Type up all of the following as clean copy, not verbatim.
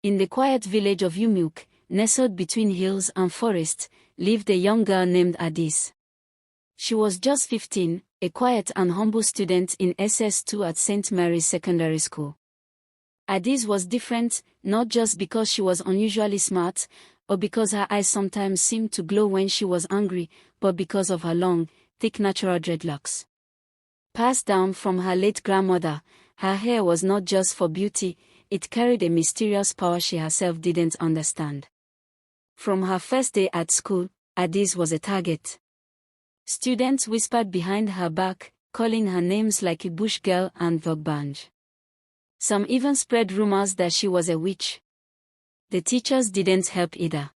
In the quiet village of Umuk, nestled between hills and forests, lived a young girl named Adaeze. She was just 15, a quiet and humble student in SS2 at St. Mary's Secondary School. Adaeze was different, not just because she was unusually smart, or because her eyes sometimes seemed to glow when she was angry, but because of her long, thick natural dreadlocks. Passed down from her late grandmother, her hair was not just for beauty, it carried a mysterious power she herself didn't understand. From her first day at school, Adaeze was a target. Students whispered behind her back, calling her names like a bush girl and Vogbanj. Some even spread rumors that she was a witch. The teachers didn't help either.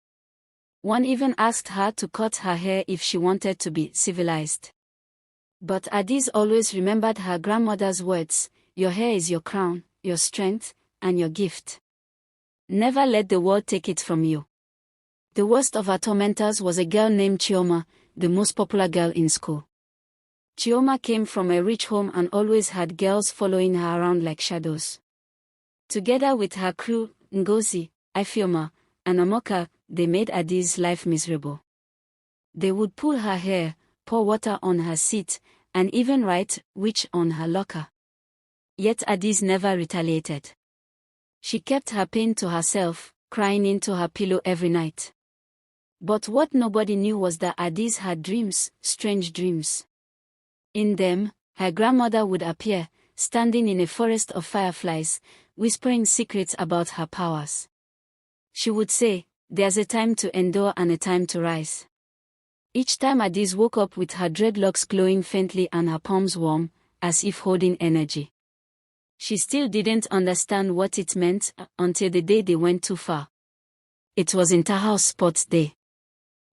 One even asked her to cut her hair if she wanted to be civilized. But Adaeze always remembered her grandmother's words, "Your hair is your crown, your strength, and your gift. Never let the world take it from you." The worst of her tormentors was a girl named Chioma, the most popular girl in school. Chioma came from a rich home and always had girls following her around like shadows. Together with her crew, Ngozi, Ifeoma, and Amoka, they made Adaeze's life miserable. They would pull her hair, pour water on her seat, and even write "witch" on her locker. Yet Adaeze never retaliated. She kept her pain to herself, crying into her pillow every night. But what nobody knew was that Adaeze had dreams, strange dreams. In them, her grandmother would appear, standing in a forest of fireflies, whispering secrets about her powers. She would say, "There's a time to endure and a time to rise." Each time Adaeze woke up with her dreadlocks glowing faintly and her palms warm, as if holding energy. She still didn't understand what it meant until the day they went too far. It was Inter-House Sports Day.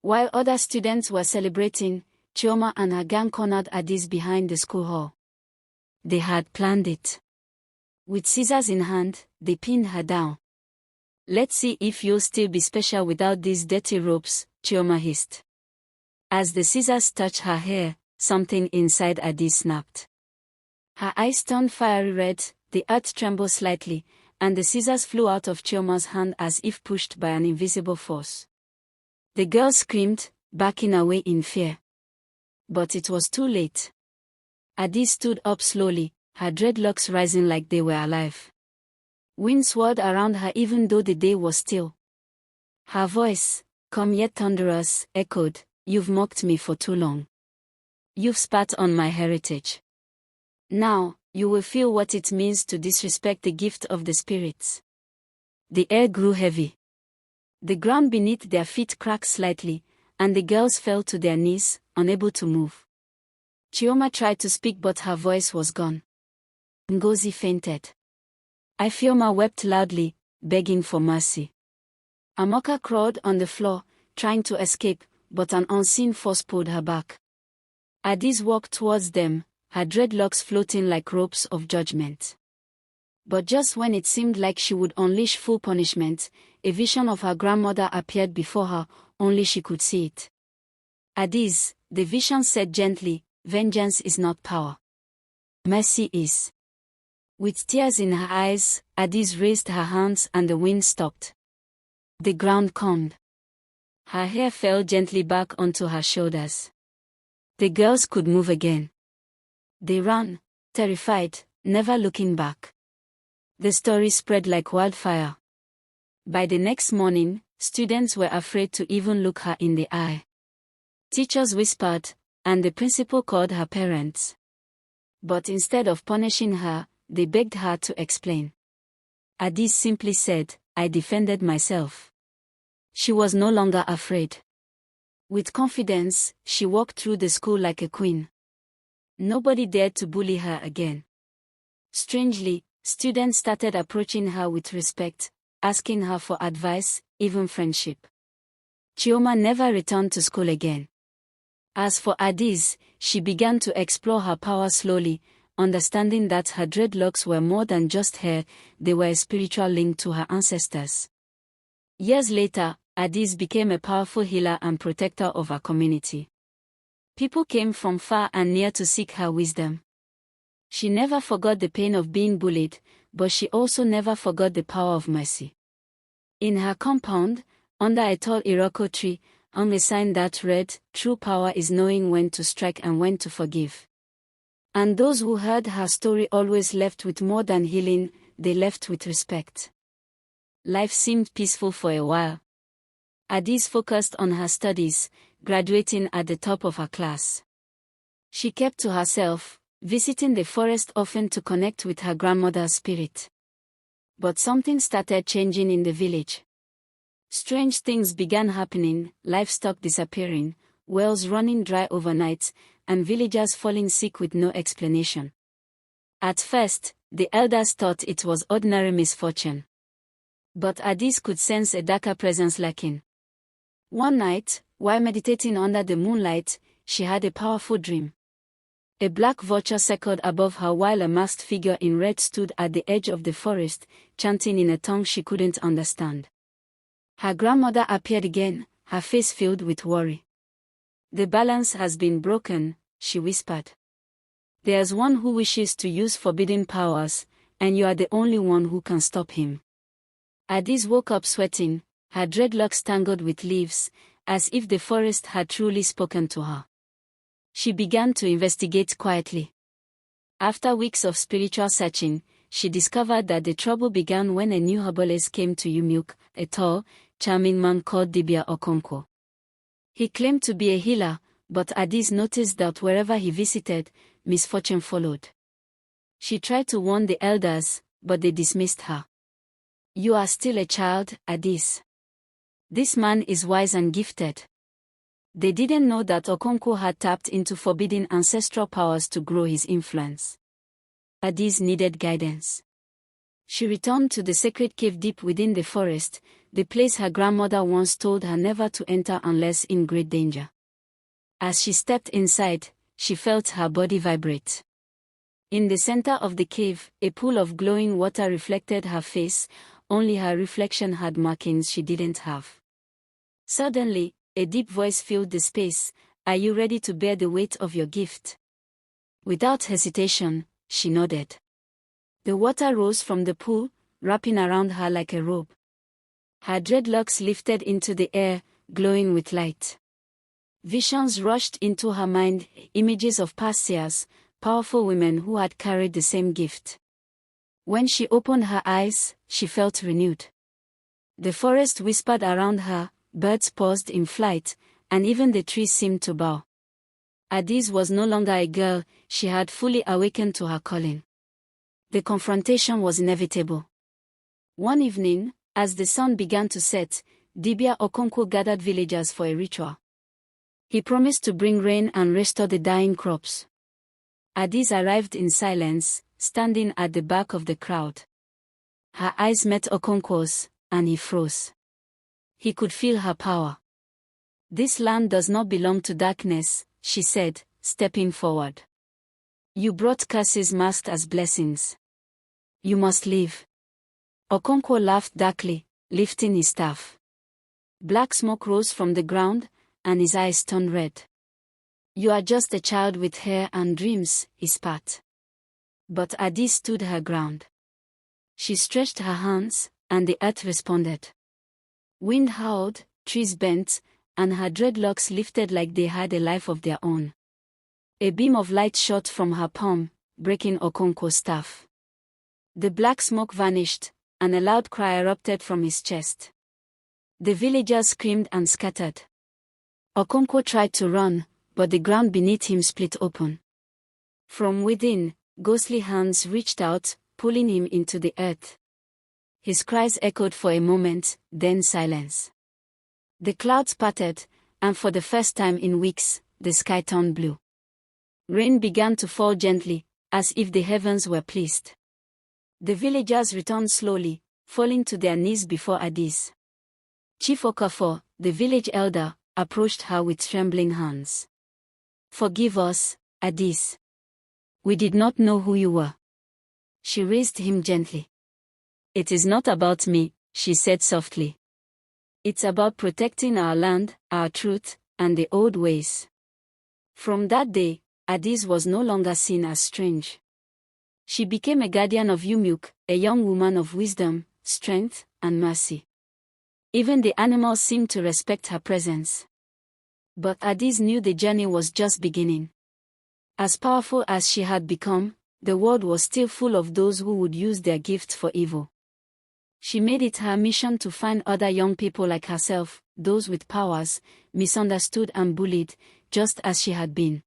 While other students were celebrating, Chioma and her gang cornered Adaeze behind the school hall. They had planned it. With scissors in hand, they pinned her down. "Let's see if you'll still be special without these dirty ropes," Chioma hissed. As the scissors touched her hair, something inside Adaeze snapped. Her eyes turned fiery red, the earth trembled slightly, and the scissors flew out of Chioma's hand as if pushed by an invisible force. The girl screamed, backing away in fear. But it was too late. Adaeze stood up slowly, her dreadlocks rising like they were alive. Wind swirled around her even though the day was still. Her voice, calm yet thunderous, echoed, "You've mocked me for too long. You've spat on my heritage. Now, you will feel what it means to disrespect the gift of the spirits." The air grew heavy. The ground beneath their feet cracked slightly, and the girls fell to their knees, unable to move. Chioma tried to speak but her voice was gone. Ngozi fainted. Ifeoma wept loudly, begging for mercy. Amoka crawled on the floor, trying to escape, but an unseen force pulled her back. Adaeze walked towards them, her dreadlocks floating like ropes of judgment. But just when it seemed like she would unleash full punishment, a vision of her grandmother appeared before her, only she could see it. "Adaeze," the vision said gently, "vengeance is not power. Mercy is." With tears in her eyes, Adaeze raised her hands and the wind stopped. The ground calmed. Her hair fell gently back onto her shoulders. The girls could move again. They ran, terrified, never looking back. The story spread like wildfire. By the next morning, students were afraid to even look her in the eye. Teachers whispered, and the principal called her parents. But instead of punishing her, they begged her to explain. Adaeze simply said, "I defended myself." She was no longer afraid. With confidence, she walked through the school like a queen. Nobody dared to bully her again. Strangely, students started approaching her with respect, asking her for advice, even friendship. Chioma never returned to school again. As for Adaeze, she began to explore her power slowly, understanding that her dreadlocks were more than just hair, they were a spiritual link to her ancestors. Years later, Adaeze became a powerful healer and protector of her community. People came from far and near to seek her wisdom. She never forgot the pain of being bullied, but she also never forgot the power of mercy. In her compound, under a tall Iroko tree, hung a sign that read, "True power is knowing when to strike and when to forgive." And those who heard her story always left with more than healing, they left with respect. Life seemed peaceful for a while. Adaeze focused on her studies, graduating at the top of her class. She kept to herself, visiting the forest often to connect with her grandmother's spirit. But something started changing in the village. Strange things began happening, livestock disappearing, wells running dry overnight, and villagers falling sick with no explanation. At first, the elders thought it was ordinary misfortune. But Adaeze could sense a darker presence lurking. One night, while meditating under the moonlight, she had a powerful dream. A black vulture circled above her while a masked figure in red stood at the edge of the forest, chanting in a tongue she couldn't understand. Her grandmother appeared again, her face filled with worry. "The balance has been broken," she whispered. "There's one who wishes to use forbidden powers, and you are the only one who can stop him." Adaeze woke up sweating, her dreadlocks tangled with leaves, as if the forest had truly spoken to her. She began to investigate quietly. After weeks of spiritual searching, she discovered that the trouble began when a new herbalist came to Umilk, a tall, charming man called Dibia Okonkwo. He claimed to be a healer, but Adaeze noticed that wherever he visited, misfortune followed. She tried to warn the elders, but they dismissed her. "You are still a child, Adaeze. This man is wise and gifted." They didn't know that Okonkwo had tapped into forbidden ancestral powers to grow his influence. Adaeze needed guidance. She returned to the sacred cave deep within the forest, the place her grandmother once told her never to enter unless in great danger. As she stepped inside, she felt her body vibrate. In the center of the cave, a pool of glowing water reflected her face, only her reflection had markings she didn't have. Suddenly, a deep voice filled the space. "Are you ready to bear the weight of your gift?" Without hesitation, she nodded. The water rose from the pool, wrapping around her like a robe. Her dreadlocks lifted into the air, glowing with light. Visions rushed into her mind, images of past years, powerful women who had carried the same gift. When she opened her eyes, she felt renewed. The forest whispered around her, birds paused in flight, and even the trees seemed to bow. Adaeze was no longer a girl, she had fully awakened to her calling. The confrontation was inevitable. One evening, as the sun began to set, Dibia Okonkwo gathered villagers for a ritual. He promised to bring rain and restore the dying crops. Adaeze arrived in silence, standing at the back of the crowd. Her eyes met Okonkwo's, and he froze. He could feel her power. "This land does not belong to darkness," she said, stepping forward. "You brought curses masked as blessings. You must leave." Okonkwo laughed darkly, lifting his staff. Black smoke rose from the ground, and his eyes turned red. "You are just a child with hair and dreams," he spat. But Adaeze stood her ground. She stretched her hands, and the earth responded. Wind howled, trees bent, and her dreadlocks lifted like they had a life of their own. A beam of light shot from her palm, breaking Okonkwo's staff. The black smoke vanished, and a loud cry erupted from his chest. The villagers screamed and scattered. Okonkwo tried to run, but the ground beneath him split open. From within, ghostly hands reached out, pulling him into the earth. His cries echoed for a moment, then silence. The clouds parted, and for the first time in weeks, the sky turned blue. Rain began to fall gently, as if the heavens were pleased. The villagers returned slowly, falling to their knees before Adaeze. Chief Okafor, the village elder, approached her with trembling hands. "Forgive us, Adaeze. We did not know who you were." She raised him gently. "It is not about me," she said softly. "It's about protecting our land, our truth, and the old ways." From that day, Adaeze was no longer seen as strange. She became a guardian of Umilk, a young woman of wisdom, strength, and mercy. Even the animals seemed to respect her presence. But Adaeze knew the journey was just beginning. As powerful as she had become, the world was still full of those who would use their gifts for evil. She made it her mission to find other young people like herself, those with powers, misunderstood and bullied, just as she had been.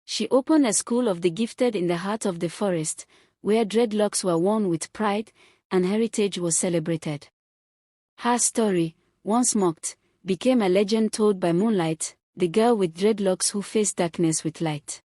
She opened a school of the gifted in the heart of the forest, where dreadlocks were worn with pride, and heritage was celebrated. Her story, once mocked, became a legend told by Moonlight, the girl with dreadlocks who faced darkness with light.